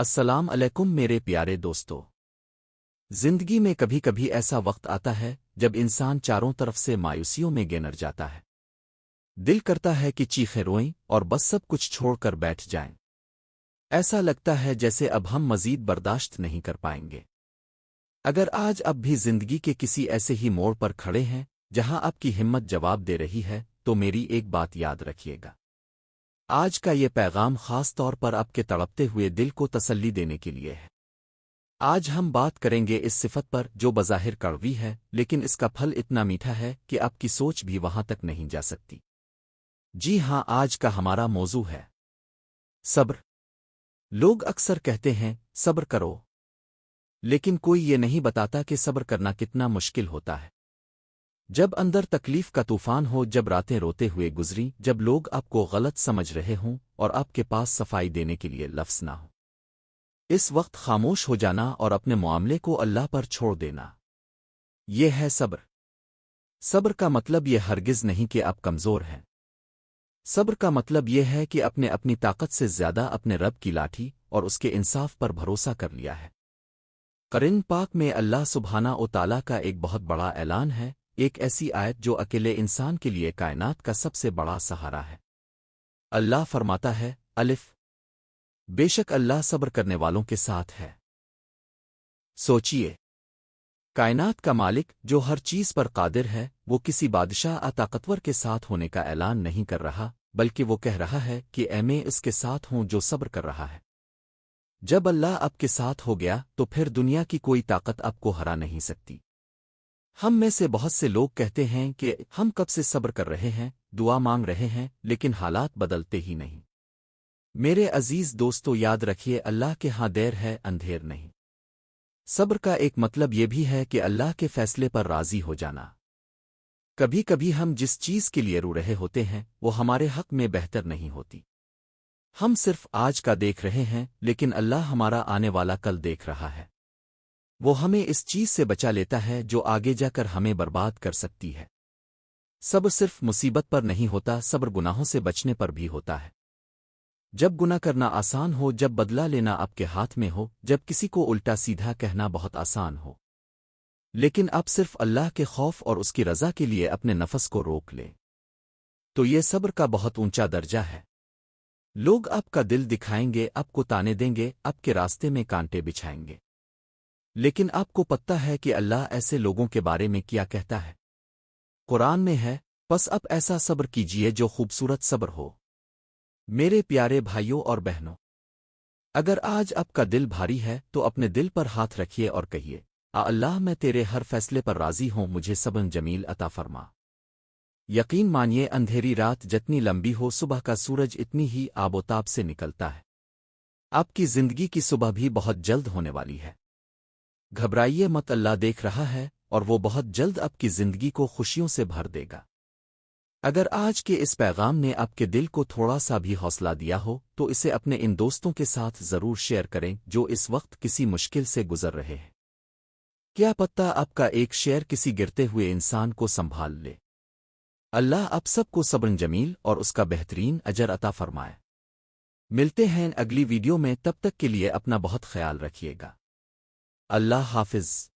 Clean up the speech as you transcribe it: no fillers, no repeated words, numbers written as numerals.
السلام علیکم میرے پیارے دوستو۔ زندگی میں کبھی کبھی ایسا وقت آتا ہے جب انسان چاروں طرف سے مایوسیوں میں گنر جاتا ہے۔ دل کرتا ہے کہ چیخیں روئیں اور بس سب کچھ چھوڑ کر بیٹھ جائیں۔ ایسا لگتا ہے جیسے اب ہم مزید برداشت نہیں کر پائیں گے۔ اگر آج اب بھی زندگی کے کسی ایسے ہی موڑ پر کھڑے ہیں جہاں آپ کی ہمت جواب دے رہی ہے تو میری ایک بات یاد رکھیے گا۔ آج کا یہ پیغام خاص طور پر آپ کے تڑپتے ہوئے دل کو تسلی دینے کے لیے ہے۔ آج ہم بات کریں گے اس صفت پر جو بظاہر کڑوی ہے لیکن اس کا پھل اتنا میٹھا ہے کہ آپ کی سوچ بھی وہاں تک نہیں جا سکتی۔ جی ہاں، آج کا ہمارا موضوع ہے صبر۔ لوگ اکثر کہتے ہیں صبر کرو، لیکن کوئی یہ نہیں بتاتا کہ صبر کرنا کتنا مشکل ہوتا ہے۔ جب اندر تکلیف کا طوفان ہو، جب راتیں روتے ہوئے گزری، جب لوگ آپ کو غلط سمجھ رہے ہوں اور آپ کے پاس صفائی دینے کے لیے لفظ نہ ہو، اس وقت خاموش ہو جانا اور اپنے معاملے کو اللہ پر چھوڑ دینا، یہ ہے صبر۔ صبر کا مطلب یہ ہرگز نہیں کہ آپ کمزور ہیں۔ صبر کا مطلب یہ ہے کہ اپنی طاقت سے زیادہ اپنے رب کی لاٹھی اور اس کے انصاف پر بھروسہ کر لیا ہے۔ قرآن پاک میں اللہ سبحانہ و تعالیٰ کا ایک بہت بڑا اعلان ہے، ایک ایسی آیت جو اکیلے انسان کے لیے کائنات کا سب سے بڑا سہارا ہے۔ اللہ فرماتا ہے الف، بے شک اللہ صبر کرنے والوں کے ساتھ ہے۔ سوچئے، کائنات کا مالک جو ہر چیز پر قادر ہے، وہ کسی بادشاہ طاقتور کے ساتھ ہونے کا اعلان نہیں کر رہا، بلکہ وہ کہہ رہا ہے کہ میں اس کے ساتھ ہوں جو صبر کر رہا ہے۔ جب اللہ آپ کے ساتھ ہو گیا تو پھر دنیا کی کوئی طاقت آپ کو ہرا نہیں سکتی۔ ہم میں سے بہت سے لوگ کہتے ہیں کہ ہم کب سے صبر کر رہے ہیں، دعا مانگ رہے ہیں، لیکن حالات بدلتے ہی نہیں۔ میرے عزیز دوستو، یاد رکھیے، اللہ کے ہاں دیر ہے، اندھیر نہیں۔ صبر کا ایک مطلب یہ بھی ہے کہ اللہ کے فیصلے پر راضی ہو جانا۔ کبھی کبھی ہم جس چیز کے لیے رو رہے ہوتے ہیں وہ ہمارے حق میں بہتر نہیں ہوتی۔ ہم صرف آج کا دیکھ رہے ہیں، لیکن اللہ ہمارا آنے والا کل دیکھ رہا ہے۔ وہ ہمیں اس چیز سے بچا لیتا ہے جو آگے جا کر ہمیں برباد کر سکتی ہے۔ صبر صرف مصیبت پر نہیں ہوتا، صبر گناہوں سے بچنے پر بھی ہوتا ہے۔ جب گناہ کرنا آسان ہو، جب بدلہ لینا آپ کے ہاتھ میں ہو، جب کسی کو الٹا سیدھا کہنا بہت آسان ہو، لیکن آپ صرف اللہ کے خوف اور اس کی رضا کے لیے اپنے نفس کو روک لیں، تو یہ صبر کا بہت اونچا درجہ ہے۔ لوگ آپ کا دل دکھائیں گے، آپ کو تانے دیں گے، آپ کے راستے میں کانٹے بچھائیں گے، لیکن آپ کو پتہ ہے کہ اللہ ایسے لوگوں کے بارے میں کیا کہتا ہے؟ قرآن میں ہے، پس اب ایسا صبر کیجئے جو خوبصورت صبر ہو۔ میرے پیارے بھائیوں اور بہنوں، اگر آج آپ کا دل بھاری ہے تو اپنے دل پر ہاتھ رکھیے اور کہیے، اللہ میں تیرے ہر فیصلے پر راضی ہوں، مجھے صبر جمیل عطا فرما۔ یقین مانیے، اندھیری رات جتنی لمبی ہو، صبح کا سورج اتنی ہی آب و تاب سے نکلتا ہے۔ آپ کی زندگی کی صبح بھی بہت جلد ہونے والی ہے۔ گھبرائیے مت، اللہ دیکھ رہا ہے اور وہ بہت جلد آپ کی زندگی کو خوشیوں سے بھر دے گا۔ اگر آج کے اس پیغام نے آپ کے دل کو تھوڑا سا بھی حوصلہ دیا ہو تو اسے اپنے ان دوستوں کے ساتھ ضرور شیئر کریں جو اس وقت کسی مشکل سے گزر رہے ہیں۔ کیا پتہ آپ کا ایک شیئر کسی گرتے ہوئے انسان کو سنبھال لے۔ اللہ آپ سب کو صبر جمیل اور اس کا بہترین اجر عطا فرمائے۔ ملتے ہیں اگلی ویڈیو میں، تب تک کے لیے اپنا بہت خیال رکھیے گا۔ اللہ حافظ۔